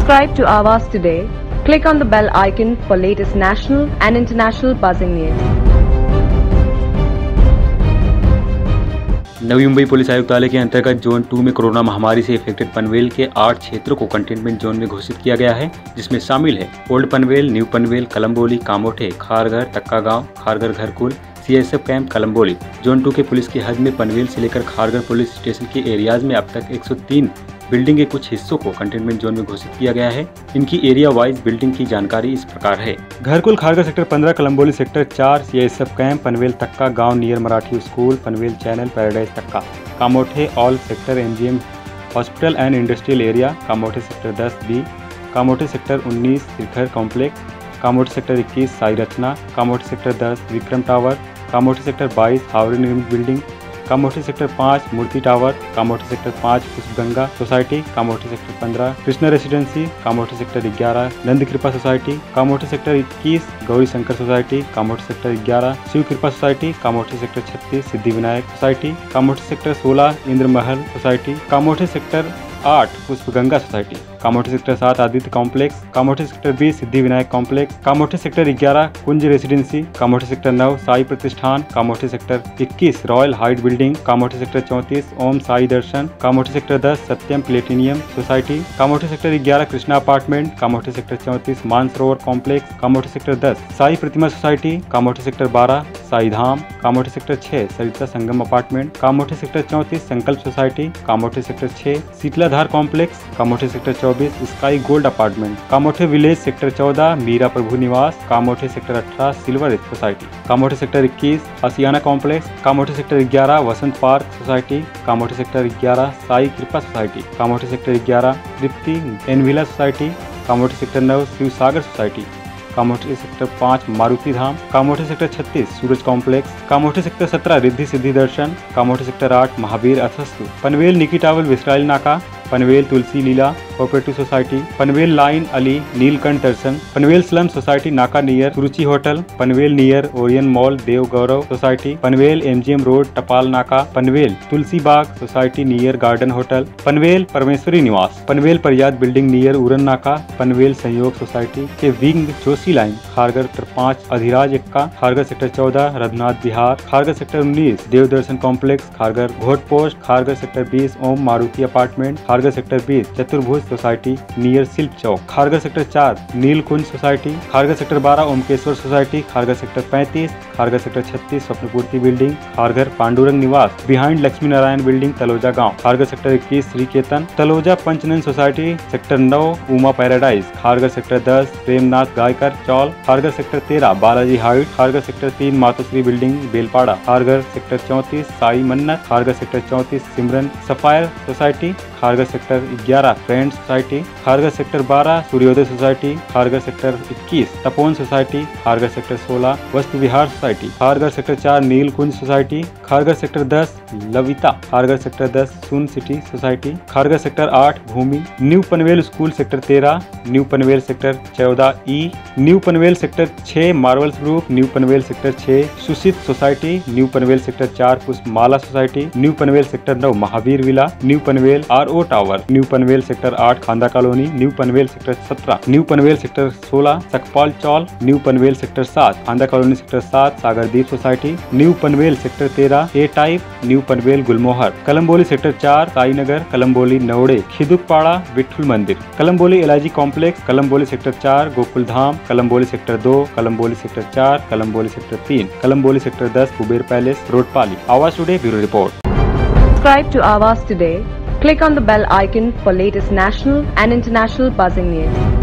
Subscribe to Awaaz today. Click on the bell icon for latest national and international buzzing news. Navi Mumbai police आयुक्तालय के अंतर्गत zone 2 में corona महामारी से affected Panvel के 8 क्षेत्रों को कंटेनमेंट जोन में घोषित किया गया है, जिसमें शामिल है ओल्ड पनवेल, न्यू पनवेल, कलम्बोली, कामोठे, खारघर, तक्का गांव, खारघर घरकुल, CSF कैंप कलम्बोली। जोन 2 के पुलिस की हद में पनवेल से लेकर खारघर पुलिस स्टेशन के एरियाज में अब तक 103 बिल्डिंग के कुछ हिस्सों को कंटेनमेंट जोन में घोषित किया गया है। इनकी एरिया वाइज बिल्डिंग की जानकारी इस प्रकार है। Gharkul Kharghar sector 15, Kalamboli sector 4, CSF camp Panvel Takka गांव near Marathi school, Panvel channel, paradise Takka, Kamothe all sector MGM hospital and industrial area, Kamothe sector 10B, Kamothe sector 19 Shikhar complex, Kamothe sector 21 Sai Rachana, Kamothe sector 10 Vikram tower, Kamothe sector 22 Havde निर्मित building, Kamothe sector 5 Murti tower, Kamothe sector 5 Pushpganga society, Kamothe sector 15 Krishna residency, Kamothe sector 11 Nand Kripa society, Kamothe sector 21 Gauri Shankar society, Kamothe sector 11 Shiv Kripa society, Kamothe sector 36 Siddhi Vinayak society, Kamothe sector 16 Indra Mahal society, Kamothe sector 8 Pushpganga society, Kamothe sector 7 Aditya complex, Kamothe sector 20 Siddhi Vinayak complex, Kamothe sector 11 Kunj residency, Kamothe sector 9 Sai Pratishthan, Kamothe sector 21 royal height building, Kamothe sector 34 Om Sai Darshan, Kamothe sector 10 सत्यम platinum society, Kamothe sector 11 Krishna apartment, Kamothe sector 34 Mansarovar complex, Kamothe sector 10 Sai Pratima society, Kamothe sector 12 Sai Dham, Kamothe sector 6 Sarita Sangam apartment, Kamothe sector 34 Sankalp society, Kamothe sector 6 Sheetladhar complex, Kamothe sector 24 sky gold apartment, Kamothe village sector 14 Meera Prabhu Niwas, Kamothe sector 18 silver society, Kamothe sector 21 Aashiyana complex, Kamothe sector 11 Vasant park society, Kamothe sector 11 Sai Kripa society, Kamothe sector 11 Tripti Envilla society, Kamothe sector 9 Shiv Sagar society, Kamothe sector 5 Maruti Dham, Kamothe sector 36 Suraj complex, Kamothe sector 17 Riddhi Siddhi Darshan, Kamothe sector 8 Mahavir Athastu, Panvel Nikki tower Visrail Naka, Panvel Tulsi Leela cooperative society, Panvel line Ali Neelkanth Darshan, Panvel slum society Naka near Suruchi hotel, Panvel near Orion mall Dev Gaurav society, Panvel MGM road टपाल Naka, Panvel Tulsi Baug society near garden hotel, Panvel Parmeshwari Niwas, Panvel Pariyad building near Uran Naka, Panvel Sahyog society K wing Joshi line, Kharghar sector 5 Adhiraj Ekka, Kharghar sector 14 Raghunath Bihar, Kharghar sector 19 Devdarshan complex, Kharghar Ghot post, Kharghar sector 20 Om Maruti apartment, Kharghar sector 20 Chaturbhuj society near Shilp chowk, Kharghar sector 4 Neelkunj society, Kharghar sector 12 Omkeshwar society, Kharghar sector 35 Kharghar sector 36 Swapnapurti building, Kharghar Pandurang Niwas behind Lakshmi Narayan building Taloja गांव, Kharghar sector 21 Shri Ketan, Taloja Panchanan society, sector 9 Uma paradise, Kharghar sector 10 Premnath Gaikar chawl, Kharghar sector 13 Balaji height, Kharghar sector 3 Matoshree building Belpada, Kharghar sector 34 Sai Mannat, Kharghar sector 34 Simran sapphire society, Kharghar sector 11 friends society, Kharghar sector 12 Suryoday society, Kharghar sector 21 Tapon society, Kharghar sector 16 Vastu Vihar society, Kharghar sector 4 Neelkunj society, Kharghar sector 10 Lavita, Kharghar sector 10 sun city society, Kharghar sector 8 Bhoomi, new Panvel school sector 13, new Panvel sector 14E, new Panvel sector 6 marvels group, new Panvel sector 6 Sushit society, new Panvel sector 4 Pushpamala society, new Panvel sector 9 Mahavir villa, new Panvel RO tower, new Panvel sector 8 Khanda colony, new Panvel sector 17, new Panvel sector 16 Sakpal chawl, new Panvel sector 7 Khanda colony sector 7 Sagardeep society, new Panvel sector 13 A type, new Panvel Gulmohar, Kalamboli sector 4 Sainagar, Kalamboli Navade Khidukpada Vitthal मंदिर, Kalamboli LIG complex, Kalamboli sector 4 Gokul Dham, Kalamboli sector 2, Kalamboli sector 4, Kalamboli sector 3, Kalamboli sector 10 Kuber palace Roadpali. Awaaz today bureau report. Subscribe to Awaaz today. Click on the bell icon for latest national and international buzzing news.